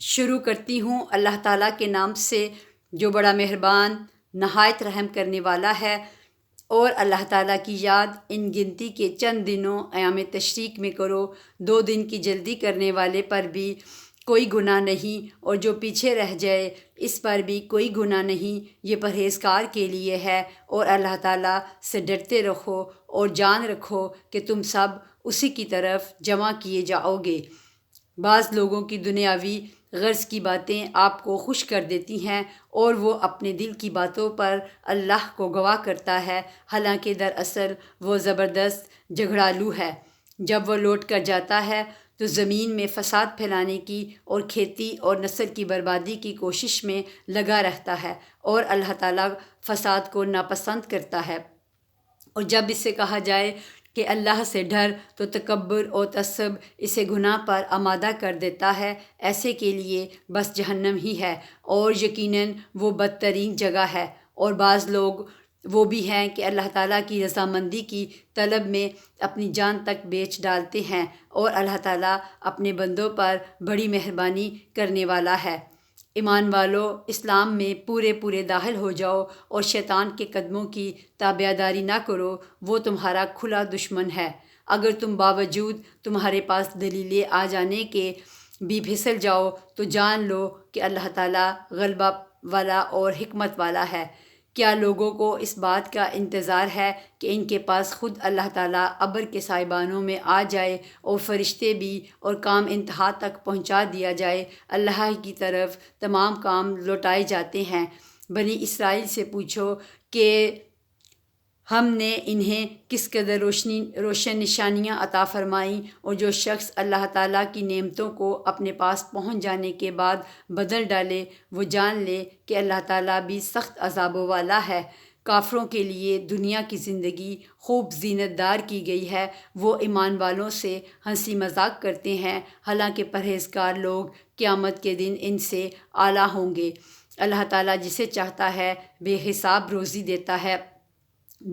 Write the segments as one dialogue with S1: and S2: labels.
S1: شروع کرتی ہوں اللہ تعالیٰ کے نام سے جو بڑا مہربان نہایت رحم کرنے والا ہے۔ اور اللہ تعالیٰ کی یاد ان گنتی کے چند دنوں ایام تشریق میں کرو۔ 2 دن کی جلدی کرنے والے پر بھی کوئی گناہ نہیں، اور جو پیچھے رہ جائے اس پر بھی کوئی گناہ نہیں، یہ پرہیزگار کے لیے ہے۔ اور اللہ تعالیٰ سے ڈرتے رہو اور جان رکھو کہ تم سب اسی کی طرف جمع کیے جاؤ گے۔ بعض لوگوں کی دنیاوی غرض کی باتیں آپ کو خوش کر دیتی ہیں، اور وہ اپنے دل کی باتوں پر اللہ کو گواہ کرتا ہے، حالانکہ دراصل وہ زبردست جھگڑالو ہے۔ جب وہ لوٹ کر جاتا ہے تو زمین میں فساد پھیلانے کی اور کھیتی اور نسل کی بربادی کی کوشش میں لگا رہتا ہے، اور اللہ تعالیٰ فساد کو ناپسند کرتا ہے۔ اور جب اس سے کہا جائے کہ اللہ سے ڈر تو تکبر اور تعصب اسے گناہ پر آمادہ کر دیتا ہے۔ ایسے کے لیے بس جہنم ہی ہے، اور یقیناً وہ بدترین جگہ ہے۔ اور بعض لوگ وہ بھی ہیں کہ اللہ تعالیٰ کی رضامندی کی طلب میں اپنی جان تک بیچ ڈالتے ہیں، اور اللہ تعالیٰ اپنے بندوں پر بڑی مہربانی کرنے والا ہے۔ ایمان والو، اسلام میں پورے داخل ہو جاؤ اور شیطان کے قدموں کی تابعداری نہ کرو، وہ تمہارا کھلا دشمن ہے۔ اگر تم باوجود تمہارے پاس دلیلیں آ جانے کے بھی پھسل جاؤ تو جان لو کہ اللہ تعالیٰ غلبہ والا اور حکمت والا ہے۔ کیا لوگوں کو اس بات کا انتظار ہے کہ ان کے پاس خود اللہ تعالیٰ ابر کے سائبانوں میں آ جائے اور فرشتے بھی، اور کام انتہا تک پہنچا دیا جائے؟ اللہ کی طرف تمام کام لوٹائے جاتے ہیں۔ بنی اسرائیل سے پوچھو کہ ہم نے انہیں کس قدر روشن نشانیاں عطا فرمائیں، اور جو شخص اللہ تعالیٰ کی نعمتوں کو اپنے پاس پہنچ جانے کے بعد بدل ڈالے، وہ جان لے کہ اللہ تعالیٰ بھی سخت عذابوں والا ہے۔ کافروں کے لیے دنیا کی زندگی خوب زینت دار کی گئی ہے، وہ ایمان والوں سے ہنسی مذاق کرتے ہیں، حالانکہ پرہیزگار لوگ قیامت کے دن ان سے اعلیٰ ہوں گے۔ اللہ تعالیٰ جسے چاہتا ہے بے حساب روزی دیتا ہے۔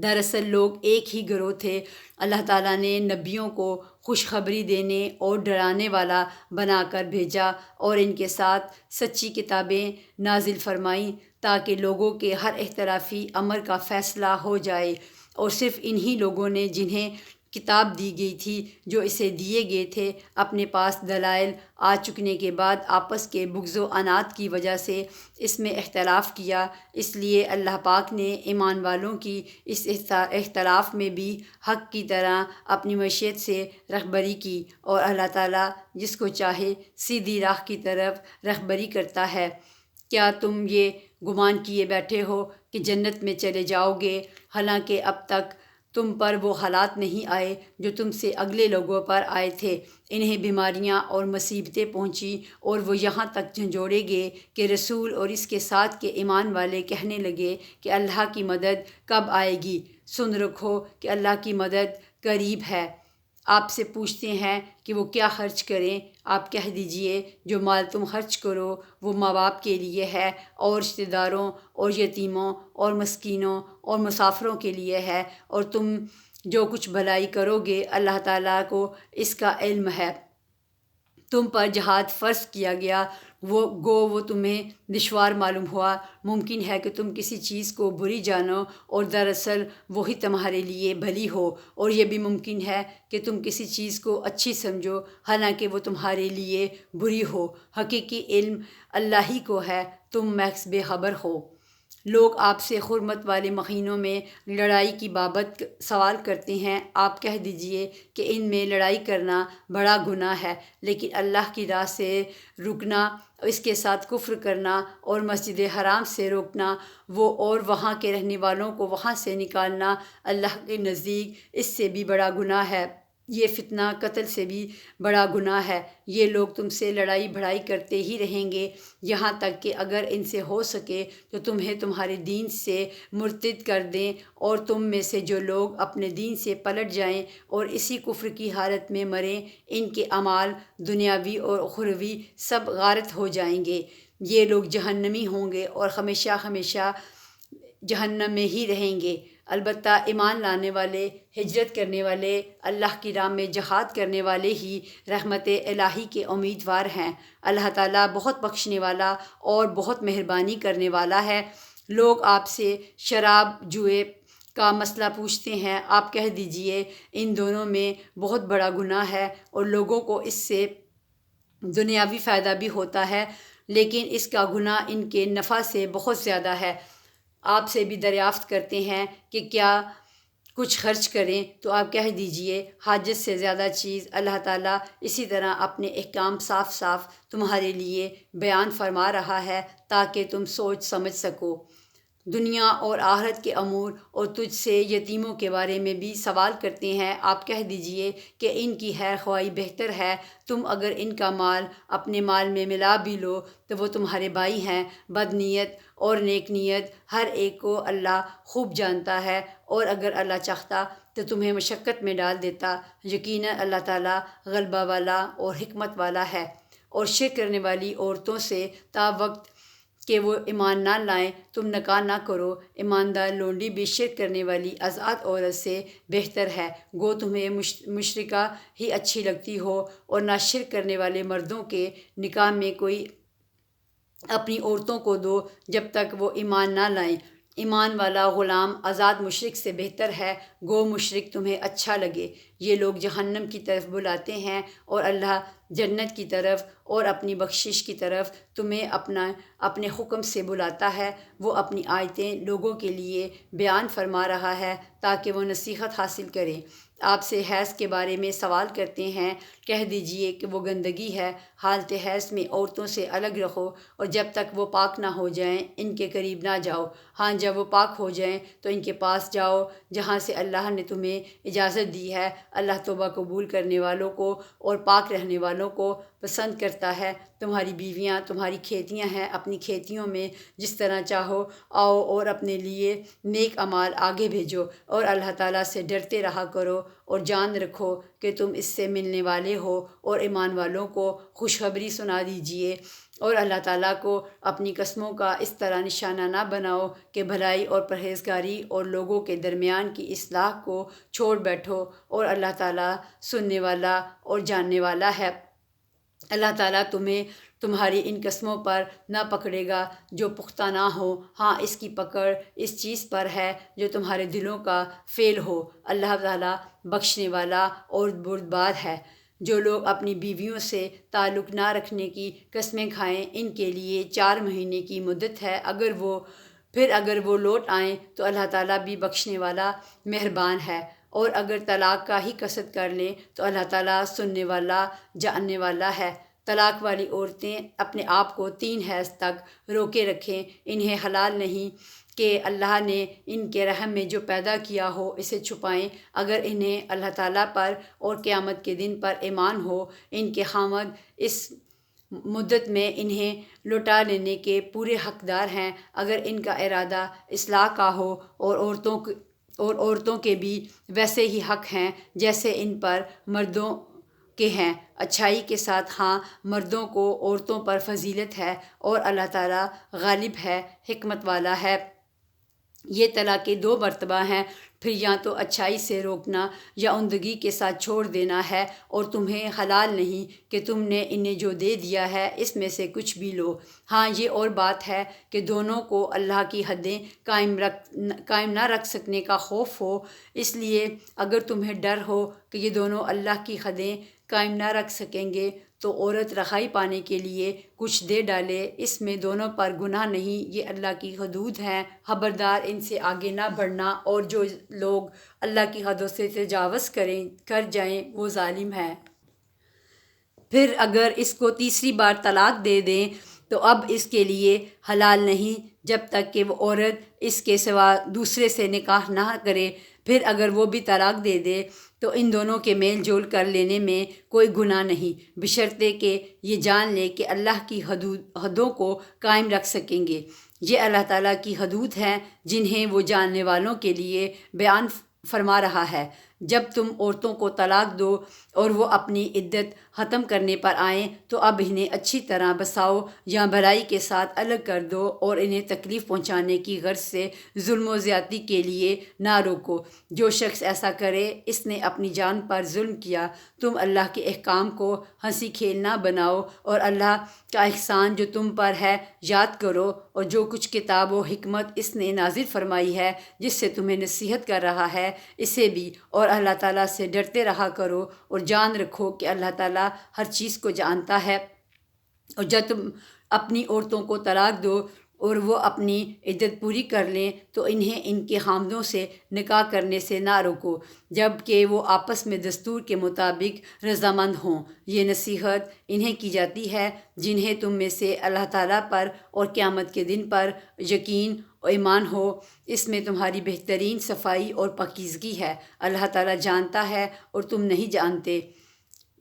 S1: دراصل لوگ ایک ہی گروہ تھے۔ اللہ تعالیٰ نے نبیوں کو خوشخبری دینے اور ڈرانے والا بنا کر بھیجا، اور ان کے ساتھ سچی کتابیں نازل فرمائیں تاکہ لوگوں کے ہر اختلافی امر کا فیصلہ ہو جائے۔ اور صرف انہی لوگوں نے جنہیں کتاب دی گئی تھی، جو اسے دیے گئے تھے، اپنے پاس دلائل آ چکنے کے بعد آپس کے بغض و عناد کی وجہ سے اس میں اختلاف کیا۔ اس لیے اللہ پاک نے ایمان والوں کی اس اختلاف میں بھی حق کی طرح اپنی مشیت سے رہبری کی، اور اللہ تعالیٰ جس کو چاہے سیدھی راہ کی طرف رہبری کرتا ہے۔ کیا تم یہ گمان کیے بیٹھے ہو کہ جنت میں چلے جاؤ گے، حالانکہ اب تک تم پر وہ حالات نہیں آئے جو تم سے اگلے لوگوں پر آئے تھے؟ انہیں بیماریاں اور مصیبتیں پہنچیں، اور وہ یہاں تک جھنجھوڑے گئے کہ رسول اور اس کے ساتھ کے ایمان والے کہنے لگے کہ اللہ کی مدد کب آئے گی؟ سن رکھو کہ اللہ کی مدد قریب ہے۔ آپ سے پوچھتے ہیں کہ وہ کیا خرچ کریں؟ آپ کہہ دیجئے، جو مال تم خرچ کرو وہ ماں باپ کے لیے ہے، اور رشتہ داروں اور یتیموں اور مسکینوں اور مسافروں کے لیے ہے، اور تم جو کچھ بھلائی کرو گے اللہ تعالیٰ کو اس کا علم ہے۔ تم پر جہاد فرض کیا گیا، وہ تمہیں دشوار معلوم ہوا۔ ممکن ہے کہ تم کسی چیز کو بری جانو اور دراصل وہی تمہارے لیے بھلی ہو، اور یہ بھی ممکن ہے کہ تم کسی چیز کو اچھی سمجھو حالانکہ وہ تمہارے لیے بری ہو۔ حقیقی علم اللہ ہی کو ہے، تم محض بے خبر ہو۔ لوگ آپ سے حرمت والے مہینوں میں لڑائی کی بابت سوال کرتے ہیں۔ آپ کہہ دیجئے کہ ان میں لڑائی کرنا بڑا گناہ ہے، لیکن اللہ کی راہ سے رکنا، اس کے ساتھ کفر کرنا اور مسجد حرام سے روکنا وہ اور وہاں کے رہنے والوں کو وہاں سے نکالنا اللہ کے نزدیک اس سے بھی بڑا گناہ ہے۔ یہ فتنہ قتل سے بھی بڑا گناہ ہے۔ یہ لوگ تم سے لڑائی بھڑائی کرتے ہی رہیں گے، یہاں تک کہ اگر ان سے ہو سکے تو تمہیں تمہارے دین سے مرتد کر دیں، اور تم میں سے جو لوگ اپنے دین سے پلٹ جائیں اور اسی کفر کی حالت میں مریں، ان کے اعمال دنیاوی اور اخروی سب غارت ہو جائیں گے۔ یہ لوگ جہنمی ہوں گے اور ہمیشہ ہمیشہ جہنم میں ہی رہیں گے۔ البتہ ایمان لانے والے، ہجرت کرنے والے، اللہ کی راہ میں جہاد کرنے والے ہی رحمت الہی کے امیدوار ہیں۔ اللہ تعالیٰ بہت بخشنے والا اور بہت مہربانی کرنے والا ہے۔ لوگ آپ سے شراب جوئے کا مسئلہ پوچھتے ہیں، آپ کہہ دیجئے ان دونوں میں بہت بڑا گناہ ہے اور لوگوں کو اس سے دنیاوی فائدہ بھی ہوتا ہے، لیکن اس کا گناہ ان کے نفع سے بہت زیادہ ہے۔ آپ سے بھی دریافت کرتے ہیں کہ کیا کچھ خرچ کریں، تو آپ کہہ دیجئے حاجت سے زیادہ چیز۔ اللہ تعالیٰ اسی طرح اپنے احکام صاف صاف تمہارے لیے بیان فرما رہا ہے تاکہ تم سوچ سمجھ سکو۔ دنیا اور آخرت کے امور اور تجھ سے یتیموں کے بارے میں بھی سوال کرتے ہیں، آپ کہہ دیجئے کہ ان کی خیر خواہی بہتر ہے۔ تم اگر ان کا مال اپنے مال میں ملا بھی لو تو وہ تمہارے بھائی ہیں۔ بد نیت اور نیک نیت ہر ایک کو اللہ خوب جانتا ہے، اور اگر اللہ چاہتا تو تمہیں مشقت میں ڈال دیتا۔ یقیناً اللہ تعالیٰ غلبہ والا اور حکمت والا ہے۔ اور شرک کرنے والی عورتوں سے تا وقت کہ وہ ایمان نہ لائیں تم نکاح نہ کرو۔ ایماندار لونڈی بھی شرک کرنے والی آزاد عورت سے بہتر ہے، گو تمہیں مشرکہ ہی اچھی لگتی ہو۔ اور نہ شرک کرنے والے مردوں کے نکاح میں کوئی اپنی عورتوں کو دو جب تک وہ ایمان نہ لائیں۔ ایمان والا غلام آزاد مشرک سے بہتر ہے، گو مشرک تمہیں اچھا لگے۔ یہ لوگ جہنم کی طرف بلاتے ہیں اور اللہ جنت کی طرف اور اپنی بخشش کی طرف تمہیں اپنے حکم سے بلاتا ہے۔ وہ اپنی آیتیں لوگوں کے لیے بیان فرما رہا ہے تاکہ وہ نصیحت حاصل کریں۔ آپ سے حیض کے بارے میں سوال کرتے ہیں، کہہ دیجئے کہ وہ گندگی ہے۔ حالت حیض میں عورتوں سے الگ رہو، اور جب تک وہ پاک نہ ہو جائیں ان کے قریب نہ جاؤ۔ ہاں جب وہ پاک ہو جائیں تو ان کے پاس جاؤ جہاں سے اللہ نے تمہیں اجازت دی ہے۔ اللہ توبہ قبول کرنے والوں کو اور پاک رہنے والوں کو پسند کرتا ہے۔ تمہاری بیویاں تمہاری کھیتیاں ہیں، اپنی کھیتیوں میں جس طرح چاہو آؤ اور اپنے لیے نیک اعمال آگے بھیجو، اور اللہ تعالیٰ سے ڈرتے رہا کرو، اور جان رکھو کہ تم اس سے ملنے والے ہو، اور ایمان والوں کو خوشخبری سنا دیجئے۔ اور اللہ تعالیٰ کو اپنی قسموں کا اس طرح نشانہ نہ بناؤ کہ بھلائی اور پرہیزگاری اور لوگوں کے درمیان کی اصلاح کو چھوڑ بیٹھو، اور اللہ تعالیٰ سننے والا اور جاننے والا ہے۔ اللہ تعالیٰ تمہیں تمہاری ان قسموں پر نہ پکڑے گا جو پختہ نہ ہو، ہاں اس کی پکڑ اس چیز پر ہے جو تمہارے دلوں کا فعل ہو۔ اللہ تعالیٰ بخشنے والا اور بردبار ہے۔ جو لوگ اپنی بیویوں سے تعلق نہ رکھنے کی قسمیں کھائیں ان کے لیے 4 مہینے کی مدت ہے، اگر وہ لوٹ آئیں تو اللہ تعالیٰ بھی بخشنے والا مہربان ہے۔ اور اگر طلاق کا ہی قصد کر لیں تو اللہ تعالیٰ سننے والا جاننے والا ہے۔ طلاق والی عورتیں اپنے آپ کو 3 حیض تک روکے رکھیں، انہیں حلال نہیں کہ اللہ نے ان کے رحم میں جو پیدا کیا ہو اسے چھپائیں۔ اگر انہیں اللہ تعالیٰ پر اور قیامت کے دن پر ایمان ہو، ان کے خاوند اس مدت میں انہیں لوٹا لینے کے پورے حقدار ہیں۔ اگر ان کا ارادہ اصلاح کا ہو، اور عورتوں کے بھی ویسے ہی حق ہیں جیسے ان پر مردوں کے ہیں، اچھائی کے ساتھ۔ ہاں مردوں کو عورتوں پر فضیلت ہے، اور اللہ تعالیٰ غالب ہے، حکمت والا ہے۔ یہ طلاقیں 2 مرتبہ ہیں، پھر یا تو اچھائی سے روکنا یا عندگی کے ساتھ چھوڑ دینا ہے، اور تمہیں حلال نہیں کہ تم نے انہیں جو دے دیا ہے اس میں سے کچھ بھی لو۔ ہاں یہ اور بات ہے کہ دونوں کو اللہ کی حدیں قائم نہ رکھ سکنے کا خوف ہو، اس لیے اگر تمہیں ڈر ہو کہ یہ دونوں اللہ کی حدیں قائم نہ رکھ سکیں گے تو عورت رہائی پانے کے لیے کچھ دے ڈالے، اس میں دونوں پر گناہ نہیں، یہ اللہ کی حدود ہیں، خبردار ان سے آگے نہ بڑھنا، اور جو لوگ اللہ کی حدوں سے تجاوز کر جائیں وہ ظالم ہیں۔ پھر اگر اس کو تیسری بار طلاق دے دیں تو اب اس کے لیے حلال نہیں جب تک کہ وہ عورت اس کے سوا دوسرے سے نکاح نہ کرے۔ پھر اگر وہ بھی طلاق دے دے تو ان دونوں کے میل جول کر لینے میں کوئی گناہ نہیں، بشرطے کہ یہ جان لے کہ اللہ کی حدوں کو قائم رکھ سکیں گے۔ یہ اللہ تعالیٰ کی حدود ہیں جنہیں وہ جاننے والوں کے لیے بیان فرما رہا ہے۔ جب تم عورتوں کو طلاق دو اور وہ اپنی عدت ختم کرنے پر آئیں تو اب انہیں اچھی طرح بساؤ یا بھلائی کے ساتھ الگ کر دو اور انہیں تکلیف پہنچانے کی غرض سے ظلم و زیادتی کے لیے نہ روکو۔ جو شخص ایسا کرے اس نے اپنی جان پر ظلم کیا۔ تم اللہ کے احکام کو ہنسی کھیل نہ بناؤ اور اللہ کا احسان جو تم پر ہے یاد کرو، اور جو کچھ کتاب و حکمت اس نے نازل فرمائی ہے جس سے تمہیں نصیحت کر رہا ہے اسے بھی، اور اللہ تعالیٰ سے ڈرتے رہا کرو اور جان رکھو کہ اللہ تعالیٰ ہر چیز کو جانتا ہے۔ اور جب تم اپنی عورتوں کو طلاق دو اور وہ اپنی عدت پوری کر لیں تو انہیں ان کے خامدوں سے نکاح کرنے سے نہ روکو جب کہ وہ آپس میں دستور کے مطابق رضامند ہوں۔ یہ نصیحت انہیں کی جاتی ہے جنہیں تم میں سے اللہ تعالیٰ پر اور قیامت کے دن پر یقین و ایمان ہو۔ اس میں تمہاری بہترین صفائی اور پاکیزگی ہے۔ اللہ تعالیٰ جانتا ہے اور تم نہیں جانتے۔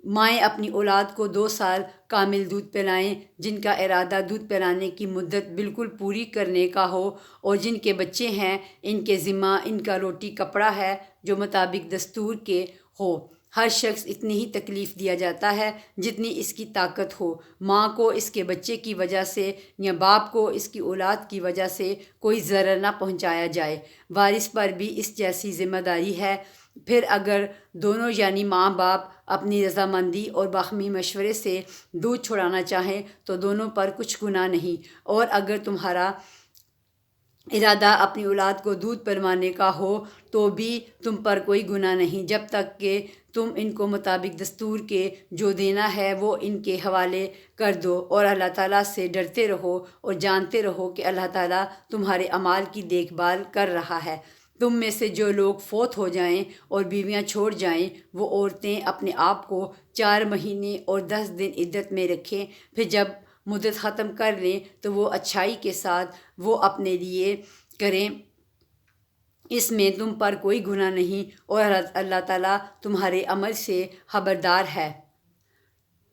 S1: مائیں اپنی اولاد کو 2 سال کامل دودھ پلائیں جن کا ارادہ دودھ پلانے کی مدت بالکل پوری کرنے کا ہو، اور جن کے بچے ہیں ان کے ذمہ ان کا روٹی کپڑا ہے جو مطابق دستور کے ہو۔ ہر شخص اتنی ہی تکلیف دیا جاتا ہے جتنی اس کی طاقت ہو۔ ماں کو اس کے بچے کی وجہ سے یا باپ کو اس کی اولاد کی وجہ سے کوئی ضرر نہ پہنچایا جائے۔ وارث پر بھی اس جیسی ذمہ داری ہے۔ پھر اگر دونوں یعنی ماں باپ اپنی رضامندی اور باہمی مشورے سے دودھ چھڑانا چاہیں تو دونوں پر کچھ گناہ نہیں، اور اگر تمہارا ارادہ اپنی اولاد کو دودھ پلوانے کا ہو تو بھی تم پر کوئی گناہ نہیں جب تک کہ تم ان کو مطابق دستور کے جو دینا ہے وہ ان کے حوالے کر دو، اور اللہ تعالیٰ سے ڈرتے رہو اور جانتے رہو کہ اللہ تعالیٰ تمہارے اعمال کی دیکھ بھال کر رہا ہے۔ تم میں سے جو لوگ فوت ہو جائیں اور بیویاں چھوڑ جائیں وہ عورتیں اپنے آپ کو 4 مہینے اور 10 دن عدت میں رکھیں، پھر جب مدت ختم کر لیں تو وہ اچھائی کے ساتھ وہ اپنے لیے کریں، اس میں تم پر کوئی گناہ نہیں، اور اللہ تعالیٰ تمہارے عمل سے خبردار ہے۔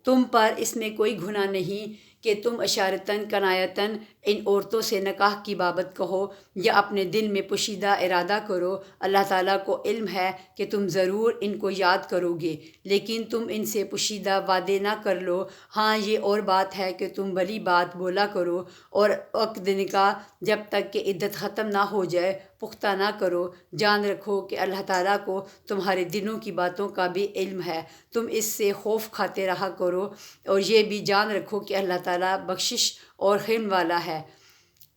S1: تم پر اس میں کوئی گناہ نہیں کہ تم اشارتاً کنایتاً ان عورتوں سے نکاح کی بابت کہو یا اپنے دل میں پوشیدہ ارادہ کرو۔ اللہ تعالیٰ کو علم ہے کہ تم ضرور ان کو یاد کرو گے، لیکن تم ان سے پوشیدہ وعدے نہ کر لو۔ ہاں یہ اور بات ہے کہ تم بھلی بات بولا کرو اور عقد نکاح جب تک کہ عدت ختم نہ ہو جائے پختہ نہ کرو۔ جان رکھو کہ اللہ تعالیٰ کو تمہارے دلوں کی باتوں کا بھی علم ہے۔ تم اس سے خوف کھاتے رہا کرو اور یہ بھی جان رکھو کہ اللہ تعالیٰ بخشش اور حلم والا ہے۔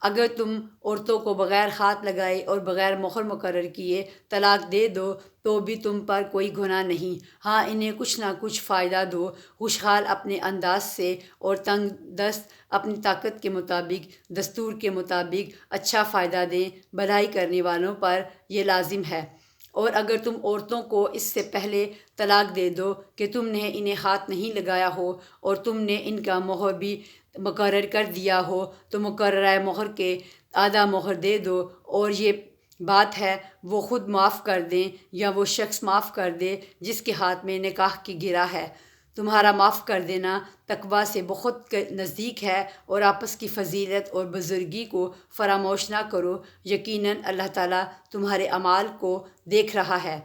S1: اگر تم عورتوں کو بغیر ہاتھ لگائے اور بغیر مہر مقرر کیے طلاق دے دو تو بھی تم پر کوئی گناہ نہیں۔ ہاں انہیں کچھ نہ کچھ فائدہ دو، خوشحال اپنے انداز سے اور تنگ دست اپنی طاقت کے مطابق دستور کے مطابق اچھا فائدہ دیں۔ بھلائی کرنے والوں پر یہ لازم ہے۔ اور اگر تم عورتوں کو اس سے پہلے طلاق دے دو کہ تم نے انہیں ہاتھ نہیں لگایا ہو اور تم نے ان کا مہر بھی مقرر کر دیا ہو تو مقررہ مہر کے آدھا مہر دے دو، اور یہ بات ہے وہ خود معاف کر دیں یا وہ شخص معاف کر دے جس کے ہاتھ میں نکاح کی گرہ ہے۔ تمہارا معاف کر دینا تقویٰ سے بہت نزدیک ہے، اور آپس کی فضیلت اور بزرگی کو فراموش نہ کرو۔ یقیناً اللہ تعالیٰ تمہارے اعمال کو دیکھ رہا ہے۔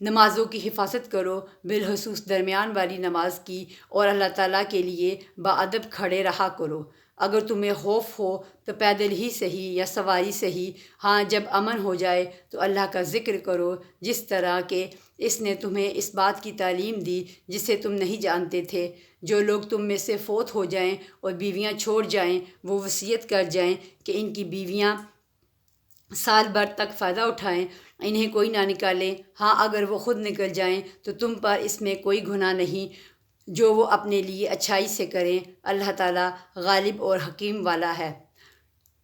S1: نمازوں کی حفاظت کرو، بالخصوص درمیان والی نماز کی، اور اللہ تعالیٰ کے لیے باادب کھڑے رہا کرو۔ اگر تمہیں خوف ہو تو پیدل ہی صحیح یا سواری صحیح، ہاں جب امن ہو جائے تو اللہ کا ذکر کرو جس طرح کہ اس نے تمہیں اس بات کی تعلیم دی جسے تم نہیں جانتے تھے۔ جو لوگ تم میں سے فوت ہو جائیں اور بیویاں چھوڑ جائیں وہ وصیت کر جائیں کہ ان کی بیویاں سال بھر تک فائدہ اٹھائیں، انہیں کوئی نہ نکالے۔ ہاں اگر وہ خود نکل جائیں تو تم پر اس میں کوئی گناہ نہیں جو وہ اپنے لیے اچھائی سے کریں۔ اللہ تعالیٰ غالب اور حکیم والا ہے۔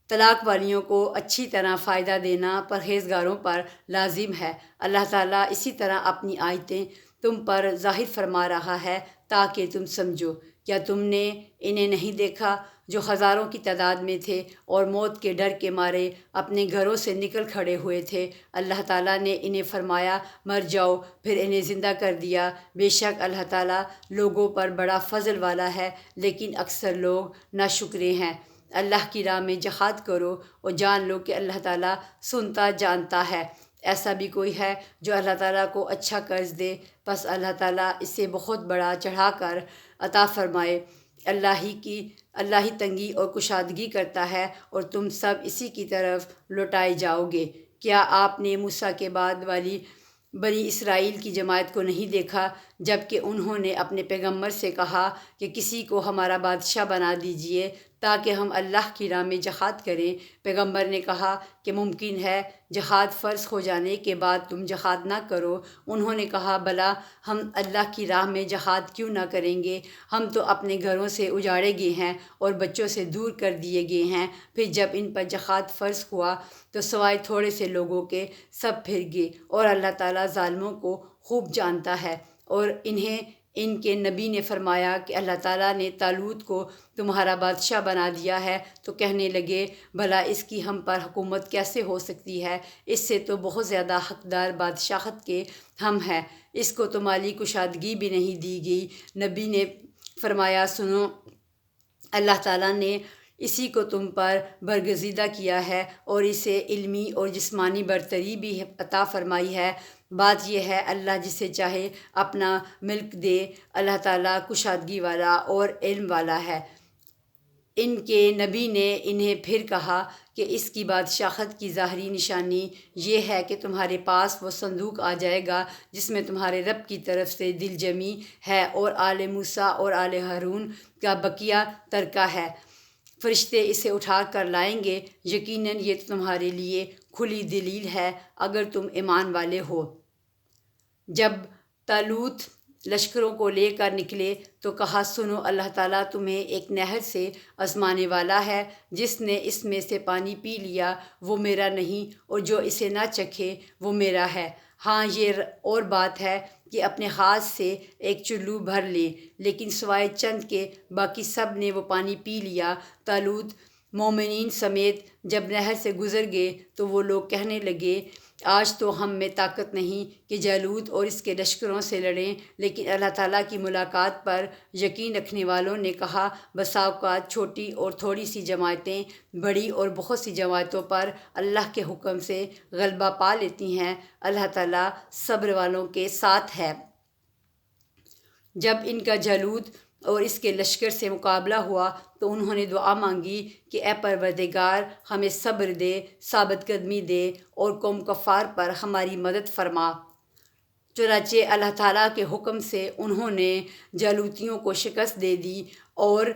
S1: طلاق والیوں کو اچھی طرح فائدہ دینا پرہیزگاروں پر لازم ہے۔ اللہ تعالیٰ اسی طرح اپنی آیتیں تم پر ظاہر فرما رہا ہے تاکہ تم سمجھو۔ کیا تم نے انہیں نہیں دیکھا جو ہزاروں کی تعداد میں تھے اور موت کے ڈر کے مارے اپنے گھروں سے نکل کھڑے ہوئے تھے؟ اللہ تعالیٰ نے انہیں فرمایا مر جاؤ، پھر انہیں زندہ کر دیا۔ بے شک اللہ تعالیٰ لوگوں پر بڑا فضل والا ہے، لیکن اکثر لوگ ناشکرے ہیں۔ اللہ کی راہ میں جہاد کرو اور جان لو کہ اللہ تعالیٰ سنتا جانتا ہے۔ ایسا بھی کوئی ہے جو اللہ تعالیٰ کو اچھا قرض دے، بس اللہ تعالیٰ اسے بہت بڑا چڑھا کر عطا فرمائے۔ اللہ ہی تنگی اور کشادگی کرتا ہے اور تم سب اسی کی طرف لوٹائے جاؤ گے۔ کیا آپ نے موسیٰ کے بعد والی بنی اسرائیل کی جماعت کو نہیں دیکھا جب کہ انہوں نے اپنے پیغمبر سے کہا کہ کسی کو ہمارا بادشاہ بنا دیجئے تاکہ ہم اللہ کی راہ میں جہاد کریں؟ پیغمبر نے کہا کہ ممکن ہے جہاد فرض ہو جانے کے بعد تم جہاد نہ کرو۔ انہوں نے کہا بلا، ہم اللہ کی راہ میں جہاد کیوں نہ کریں گے؟ ہم تو اپنے گھروں سے اجاڑے گئے ہیں اور بچوں سے دور کر دیے گئے ہیں۔ پھر جب ان پر جہاد فرض ہوا تو سوائے تھوڑے سے لوگوں کے سب پھر گئے، اور اللہ تعالیٰ ظالموں کو خوب جانتا ہے۔ اور ان کے نبی نے فرمایا کہ اللہ تعالیٰ نے طالوت کو تمہارا بادشاہ بنا دیا ہے، تو کہنے لگے بھلا اس کی ہم پر حکومت کیسے ہو سکتی ہے؟ اس سے تو بہت زیادہ حقدار بادشاہت کے ہم ہیں، اس کو تو مالی کشادگی بھی نہیں دی گئی۔ نبی نے فرمایا سنو، اللہ تعالیٰ نے اسی کو تم پر برگزیدہ کیا ہے اور اسے علمی اور جسمانی برتری بھی عطا فرمائی ہے۔ بات یہ ہے اللہ جسے چاہے اپنا ملک دے۔ اللہ تعالیٰ کشادگی والا اور علم والا ہے۔ ان کے نبی نے انہیں پھر کہا کہ اس کی بادشاہت کی ظاہری نشانی یہ ہے کہ تمہارے پاس وہ صندوق آ جائے گا جس میں تمہارے رب کی طرف سے دل جمی ہے اور آل موسیٰ اور آل ہارون کا بقیہ ترکہ ہے۔ فرشتے اسے اٹھا کر لائیں گے۔ یقیناً یہ تمہارے لیے کھلی دلیل ہے اگر تم ایمان والے ہو۔ جب طالوت لشکروں کو لے کر نکلے تو کہا سنو، اللہ تعالیٰ تمہیں ایک نہر سے آزمانے والا ہے، جس نے اس میں سے پانی پی لیا وہ میرا نہیں، اور جو اسے نہ چکھے وہ میرا ہے۔ ہاں یہ اور بات ہے کہ اپنے ہاتھ سے ایک چلو بھر لے، لیکن سوائے چند کے باقی سب نے وہ پانی پی لیا۔ طالوت مومنین سمیت جب نہر سے گزر گئے تو وہ لوگ کہنے لگے آج تو ہم میں طاقت نہیں کہ جالوت اور اس کے لشکروں سے لڑیں، لیکن اللہ تعالیٰ کی ملاقات پر یقین رکھنے والوں نے کہا بسا اوقات چھوٹی اور تھوڑی سی جماعتیں بڑی اور بہت سی جماعتوں پر اللہ کے حکم سے غلبہ پا لیتی ہیں۔ اللہ تعالیٰ صبر والوں کے ساتھ ہے۔ جب ان کا جالوت اور اس کے لشکر سے مقابلہ ہوا تو انہوں نے دعا مانگی کہ اے پروردگار ہمیں صبر دے، ثابت قدمی دے اور قوم کفار پر ہماری مدد فرما۔ چنانچہ اللہ تعالیٰ کے حکم سے انہوں نے جالوتیوں کو شکست دے دی اور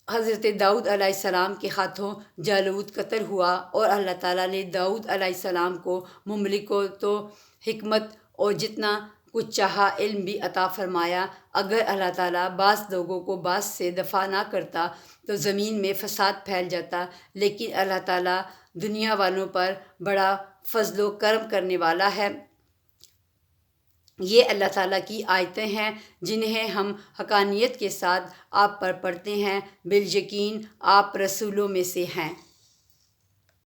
S1: حضرت داؤد علیہ السلام کے ہاتھوں جالوت قتل ہوا، اور اللہ تعالیٰ نے داؤد علیہ السلام کو مملکت و حکمت اور جتنا کچھ چاہا علم بھی عطا فرمایا۔ اگر اللہ تعالیٰ بعض لوگوں کو بعض سے دفع نہ کرتا تو زمین میں فساد پھیل جاتا، لیکن اللہ تعالیٰ دنیا والوں پر بڑا فضل و کرم کرنے والا ہے۔ یہ اللہ تعالیٰ کی آیتیں ہیں جنہیں ہم حقانیت کے ساتھ آپ پر پڑھتے ہیں، بالیقین آپ رسولوں میں سے ہیں۔